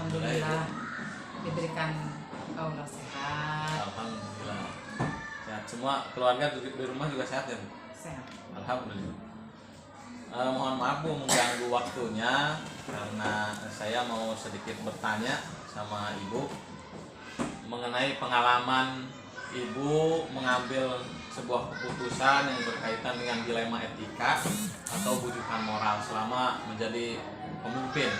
Alhamdulillah diberikan Allah sehat. Alhamdulillah sehat semua, keluarga di rumah juga sehat ya Bu? Sehat. Alhamdulillah. Mohon maaf Bu mengganggu waktunya, karena saya mau sedikit bertanya sama Ibu mengenai pengalaman Ibu mengambil sebuah keputusan yang berkaitan dengan dilema etika atau bujukan moral selama menjadi pemimpin.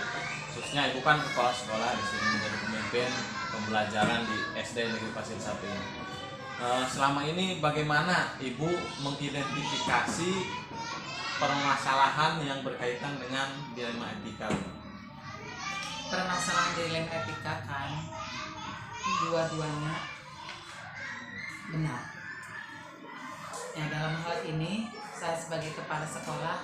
Khususnya Ibu kan kepala sekolah di sini, menjadi pemimpin pembelajaran di SD Negeri Pasir 1 ini. Selama ini bagaimana Ibu mengidentifikasi permasalahan yang berkaitan dengan dilema etika? Permasalahan dilema etika kan dua-duanya benar. Ya, dalam hal ini saya sebagai kepala sekolah,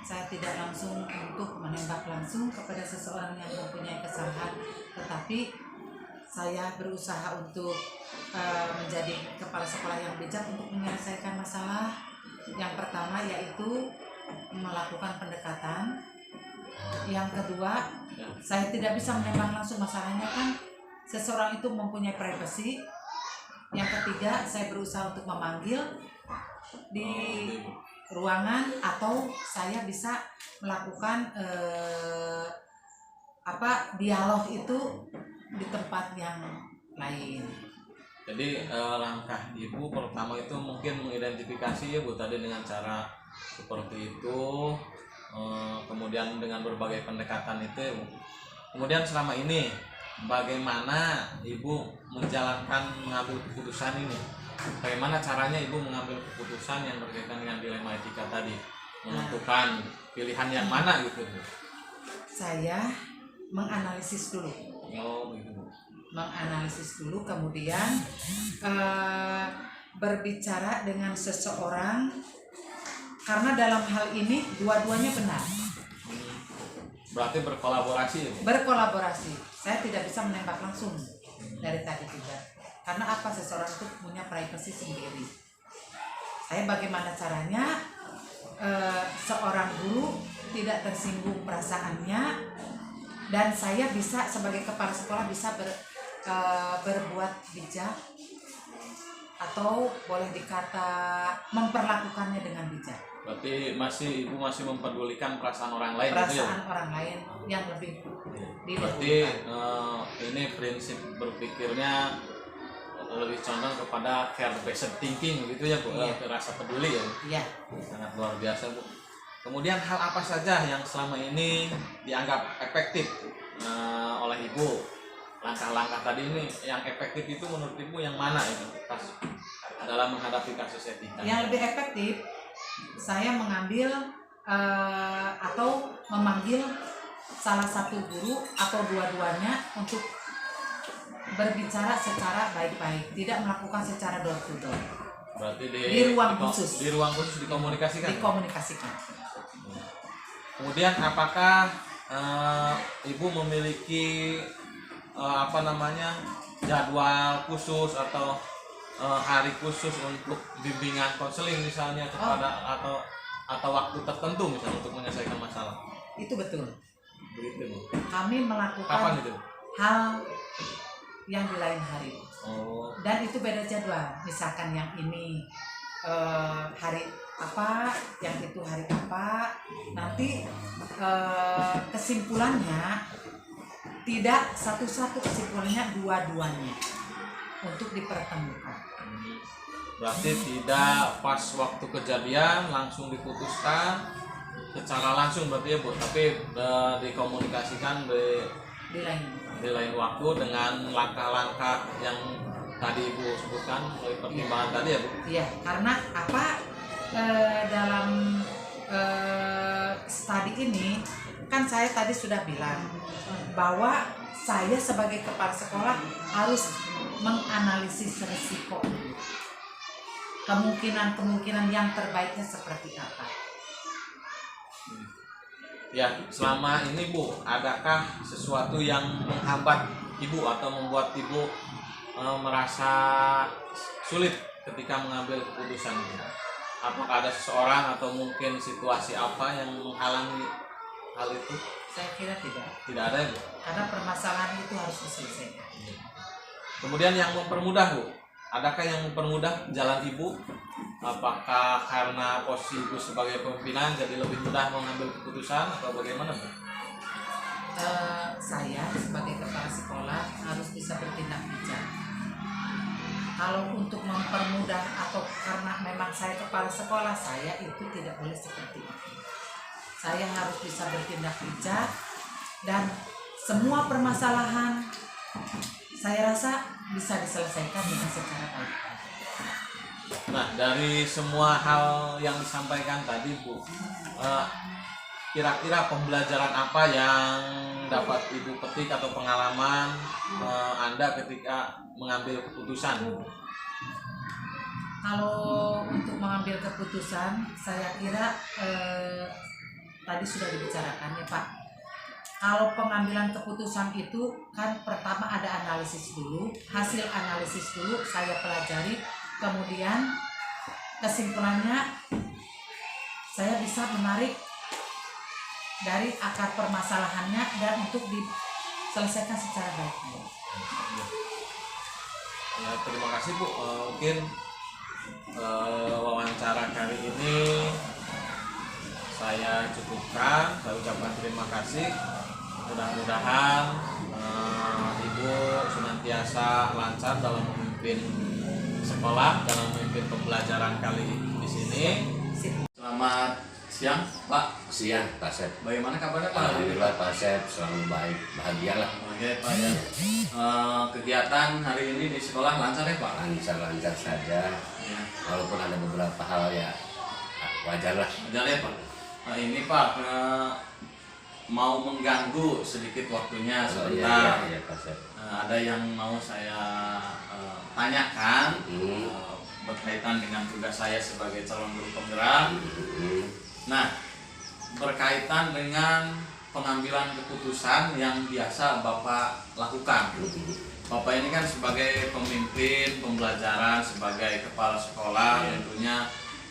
saya tidak langsung untuk menembak langsung kepada seseorang yang mempunyai kesalahan, tetapi saya berusaha untuk menjadi kepala sekolah yang bijak untuk menyelesaikan masalah. Yang pertama yaitu melakukan pendekatan. Yang kedua, saya tidak bisa menembak langsung, masalahnya kan seseorang itu mempunyai privasi. Yang ketiga, saya berusaha untuk memanggil di ruangan, atau saya bisa melakukan dialog itu di tempat yang lain. Jadi langkah Ibu pertama itu mungkin mengidentifikasi ya Bu tadi dengan cara seperti itu, kemudian dengan berbagai pendekatan itu ya Bu. Kemudian selama ini bagaimana Ibu mengambil keputusan ini? Bagaimana caranya Ibu mengambil keputusan yang berkaitan dengan dilema etika tadi, menentukan pilihan yang mana gitu Bu? Saya menganalisis dulu. Oh gitu Bu. Menganalisis dulu, kemudian berbicara dengan seseorang, karena dalam hal ini dua-duanya benar. Berarti berkolaborasi ya Bu? Berkolaborasi. Saya tidak bisa menembak langsung dari tadi juga. Karena apa, seseorang itu punya privasi sendiri. Saya bagaimana caranya seorang guru tidak tersinggung perasaannya, dan saya bisa sebagai kepala sekolah bisa berbuat bijak, atau boleh dikata memperlakukannya dengan bijak. Berarti Ibu masih mempedulikan perasaan orang lain, perasaan orang lain yang lebih berarti ini prinsip berpikirnya lebih condong kepada care based thinking gitu ya Bu, rasa peduli ya. Iya. Sangat luar biasa Bu. Kemudian hal apa saja yang selama ini dianggap efektif oleh Ibu? Langkah-langkah tadi ini yang efektif itu menurut Ibu yang mana itu dalam menghadapi kasus etika? Yang lebih efektif, saya mengambil atau memanggil salah satu guru atau dua-duanya untuk berbicara secara baik-baik, tidak melakukan secara door to door. Berarti di ruang khusus. Di ruang khusus dikomunikasikan. Dikomunikasikan. Kemudian apakah Ibu memiliki jadwal khusus atau hari khusus untuk bimbingan konseling misalnya kepada atau waktu tertentu misalnya untuk menyelesaikan masalah? Itu betul. Begitu Bu. Kami melakukan Kapan itu? hal yang di lain hari. Oh. Dan itu beda jadwal. Misalkan yang ini hari apa, yang itu hari apa. Nanti kesimpulannya tidak satu-satu, kesimpulannya dua-duanya untuk dipertemukan. Berarti tidak pas waktu kejadian langsung diputuskan secara langsung berarti ya Bu, tapi dikomunikasikan di lain waktu dengan langkah-langkah yang tadi Ibu sebutkan oleh pertimbangan tadi ya Bu? Iya, karena apa, dalam studi ini kan saya tadi sudah bilang bahwa saya sebagai kepala sekolah harus menganalisis risiko, kemungkinan yang terbaiknya seperti apa. Ya, selama ini Bu, adakah sesuatu yang menghambat Ibu atau membuat Ibu merasa sulit ketika mengambil keputusan itu? Apakah ada seseorang atau mungkin situasi apa yang menghalangi hal itu? Saya kira tidak. Tidak ada ya Bu? Karena permasalahan itu harus diselesaikan. Kemudian yang mempermudah Bu, adakah yang mempermudah jalan Ibu? Apakah karena posisi Ibu sebagai pimpinan jadi lebih mudah mengambil keputusan atau bagaimana Bu? Saya sebagai kepala sekolah harus bisa bertindak bijak. Kalau untuk mempermudah atau karena memang saya kepala sekolah, saya itu tidak boleh seperti itu. Saya harus bisa bertindak bijak dan semua permasalahan saya rasa bisa diselesaikan dengan secara baik. Nah, dari semua hal yang disampaikan tadi Bu, kira-kira pembelajaran apa yang dapat Ibu petik atau pengalaman Anda ketika mengambil keputusan? Kalau untuk mengambil keputusan, saya kira tadi sudah dibicarakan ya Pak. Kalau pengambilan keputusan itu kan pertama ada analisis dulu, hasil analisis dulu saya pelajari, kemudian kesimpulannya saya bisa menarik dari akar permasalahannya dan untuk diselesaikan secara baik. Ya, terima kasih Bu. Mungkin wawancara kali ini saya cukupkan. Saya ucapkan terima kasih. Mudah-mudahan Ibu senantiasa lancar dalam memimpin sekolah, dalam memimpin pembelajaran kali di sini. Selamat siang Pak. Siang Pak Sep. Bagaimana kabarnya Pak? Alhamdulillah Pak Sep selalu baik, bahagia lah. Oke Pak ya. Kegiatan hari ini di sekolah lancar ya Pak? Lancar saja. Ya. Walaupun ada beberapa hal ya wajar lah. Wajar ya Pak. Ini Pak mau mengganggu sedikit waktunya sebentar. Iya Pak Sep. Ada yang mau saya tanyakan berkaitan dengan tugas saya sebagai calon guru penggerak. Nah, berkaitan dengan pengambilan keputusan yang biasa Bapak lakukan. Bapak ini kan sebagai pemimpin pembelajaran, sebagai kepala sekolah, tentunya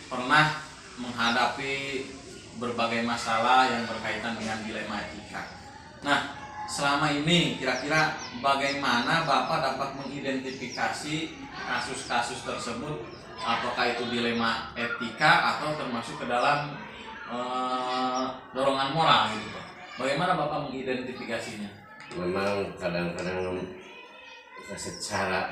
pernah menghadapi berbagai masalah yang berkaitan dengan dilema etika. Nah, selama ini kira-kira bagaimana Bapak dapat mengidentifikasi kasus-kasus tersebut, apakah itu dilema etika atau termasuk ke dalam dorongan moral gitu Pak? Bagaimana Bapak mengidentifikasinya? Memang kadang-kadang secara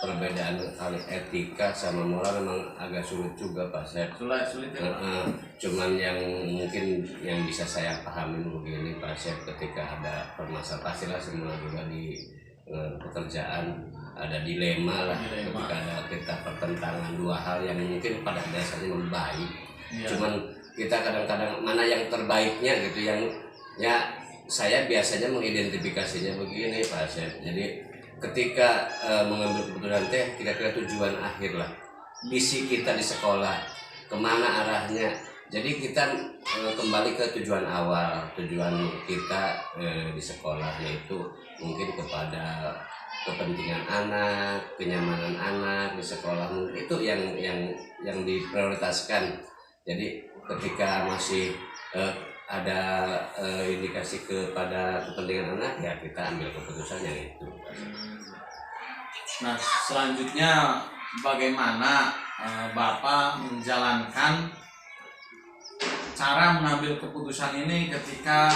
perbedaan kali etika sama moral memang agak sulit juga Pak Sep. Sulit ya Pak? Cuman yang mungkin yang bisa saya pahami begini Pak Sep, ketika ada permasalahan, pastilah semua juga di pekerjaan ada dilema lah. Ketika ada kita pertentangan dua hal yang mungkin pada dasarnya baik, cuman kita kadang-kadang mana yang terbaiknya gitu, yang ya saya biasanya mengidentifikasinya begini Pak Sep. Jadi ketika mengambil keputusan teh kira-kira tujuan akhir lah, misi kita di sekolah kemana arahnya. Jadi kita kembali ke tujuan awal, tujuan kita di sekolah, yaitu mungkin kepada kepentingan anak, kenyamanan anak di sekolah, itu yang diprioritaskan. Jadi ketika masih ada indikasi kepada kepentingan anak, ya kita ambil keputusan yang itu. Nah, selanjutnya bagaimana Bapak menjalankan cara mengambil keputusan ini ketika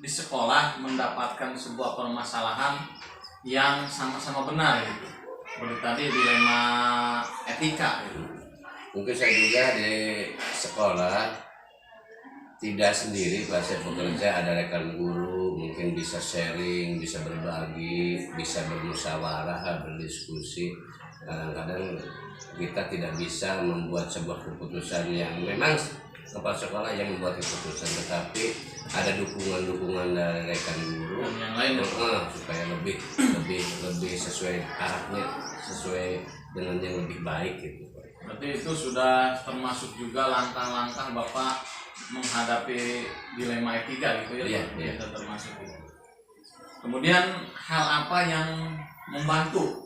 di sekolah mendapatkan sebuah permasalahan yang sama-sama benar gitu. Seperti tadi dilema etika gitu. Mungkin saya juga di sekolah tidak sendiri, pas saya bekerja ada rekan guru, mungkin bisa sharing, bisa berbagi, bisa bermusyawarah, berdiskusi. Kadang-kadang kita tidak bisa membuat sebuah keputusan yang memang kepala sekolah yang membuat keputusan, tetapi ada dukungan dari rekan guru dan yang lain supaya lebih sesuai arahnya, sesuai dengan yang lebih baik gitu. Berarti itu sudah termasuk juga langkah-langkah Bapak menghadapi dilema etika gitu ya? Iya. Itu termasuk itu. Kemudian hal apa yang membantu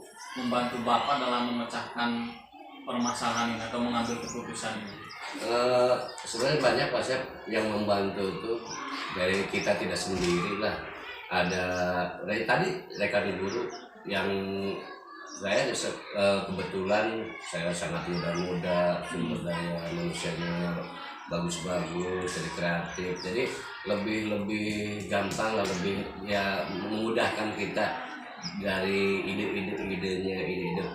Bapak dalam memecahkan permasalahan ini atau mengambil keputusan ini? Sebenarnya banyak Pak Sep yang membantu tuh, dari kita tidak sendiri lah. Ada dari tadi rekan guru yang saya kebetulan saya sangat muda-muda, sumber daya manusianya bagus-bagus, jadi kreatif, jadi lebih gampang lah, lebih ya memudahkan kita dari ide-ide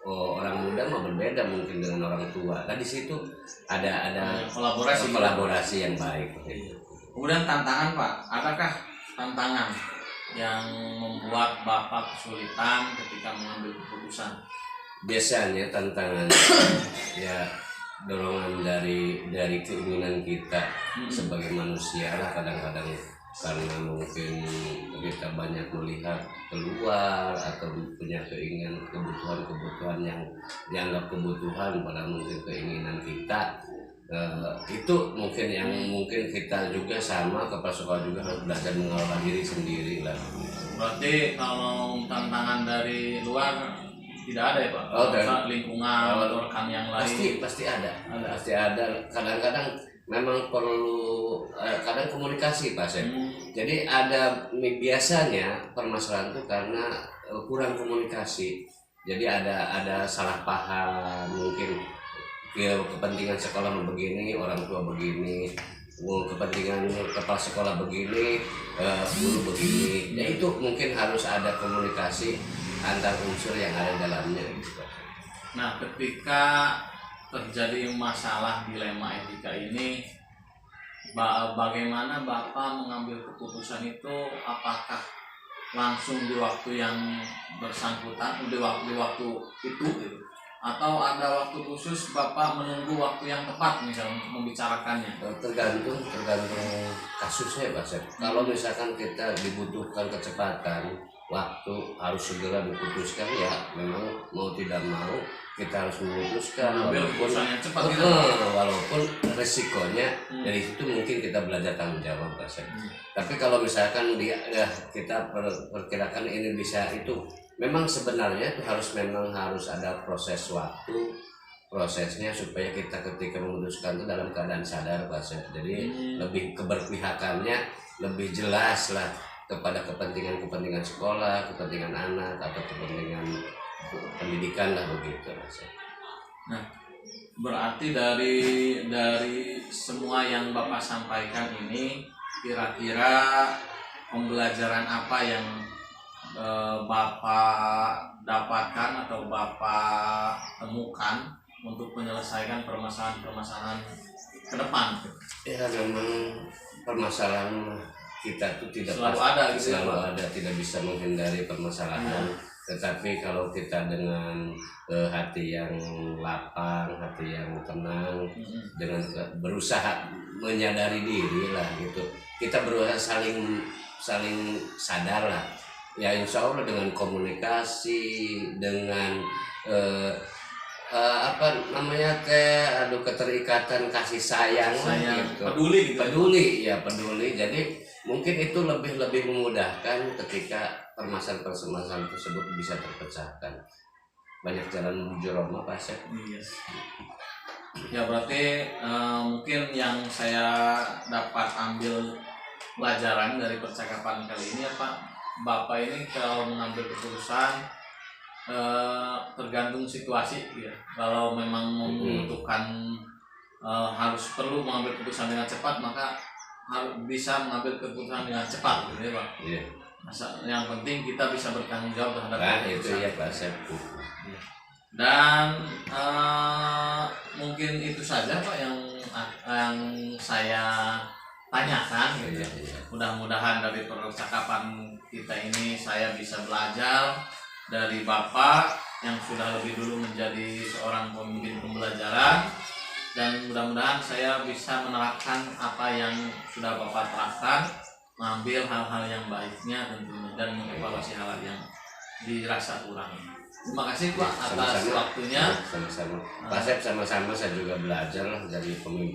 orang muda mah berbeda mungkin dengan orang tua. Tadi situ ada kolaborasi yang baik. Kemudian tantangan Pak, adakah tantangan yang membuat Bapak kesulitan ketika mengambil keputusan? Biasanya tantangan ya dorongan dari keinginan kita sebagai manusia lah, kadang-kadang karena mungkin kita banyak melihat keluar atau punya keinginan kebutuhan yang dianggap kebutuhan pada mungkin keinginan kita. Itu mungkin yang mungkin kita juga sama kepala sekolah juga harus belajar mengelola diri sendiri lah. Berarti kalau tantangan dari luar tidak ada ya Pak? Lingkungan atau rekan yang lain? Pasti ada. Pasti ada. Kadang-kadang memang perlu kadang komunikasi Pak Sep. Jadi biasanya permasalahan itu karena kurang komunikasi. Jadi ada salah paham, mungkin kepentingan sekolah begini, orang tua begini, kepentingan kepala sekolah begini, guru begini. Ya itu mungkin harus ada komunikasi antar unsur yang ada dalamnya gitu. Nah, ketika terjadi masalah dilema etika ini, bagaimana Bapak mengambil keputusan itu? Apakah langsung di waktu yang bersangkutan, di waktu itu gitu? Atau ada waktu khusus Bapak menunggu waktu yang tepat misalnya membicarakannya? Tergantung kasusnya Pak Sep. Kalau misalkan kita dibutuhkan kecepatan, waktu harus segera diputuskan, ya memang mau tidak mau kita harus memutuskan, walaupun resikonya dari situ mungkin kita belajar tanggung jawab Pak Sep. Tapi kalau misalkan kita perkirakan ini bisa itu, memang sebenarnya itu harus ada proses waktu, prosesnya supaya kita ketika memutuskan itu dalam keadaan sadar Pak Sep. Jadi lebih keberpihakannya lebih jelas lah kepada kepentingan sekolah, kepentingan anak atau kepentingan pendidikan lah begitu Pak Sep. Nah, berarti dari semua yang Bapak sampaikan ini, kira-kira pembelajaran apa yang Bapak dapatkan atau Bapak temukan untuk menyelesaikan permasalahan ke depan? Ya memang permasalahan kita itu tidak selalu ada, tidak bisa menghindari permasalahan. Tetapi kalau kita dengan hati yang lapang, hati yang tenang, dengan berusaha menyadari diri lah gitu, kita berusaha saling sadar lah. Ya insya Allah dengan komunikasi, dengan keterikatan kasih sayang gitu. Peduli. Jadi mungkin itu lebih memudahkan ketika permasalahan tersebut bisa terpecahkan. Banyak jalan menuju Roma Pak Sep. Yes. Ya berarti mungkin yang saya dapat ambil pelajaran dari percakapan kali ini Bapak ini kalau mengambil keputusan tergantung situasi ya. Kalau memang membutuhkan perlu mengambil keputusan dengan cepat, maka harus bisa mengambil keputusan dengan cepat gitu ya Pak. Iya. Yang penting kita bisa bertanggung jawab terhadap itu ya Pak Sep. Dan mungkin itu saja Pak yang saya tanyakan gitu. Mudah-mudahan dari percakapan kita ini saya bisa belajar dari Bapak yang sudah lebih dulu menjadi seorang pemimpin pembelajaran, dan mudah-mudahan saya bisa menerapkan apa yang sudah Bapak terapkan, mengambil hal-hal yang baiknya tentunya dan mengevaluasi hal yang dirasa kurang. Terima kasih Pak atas waktunya. Sama-sama. Pak Sep, sama-sama saya juga belajar dari pemimpin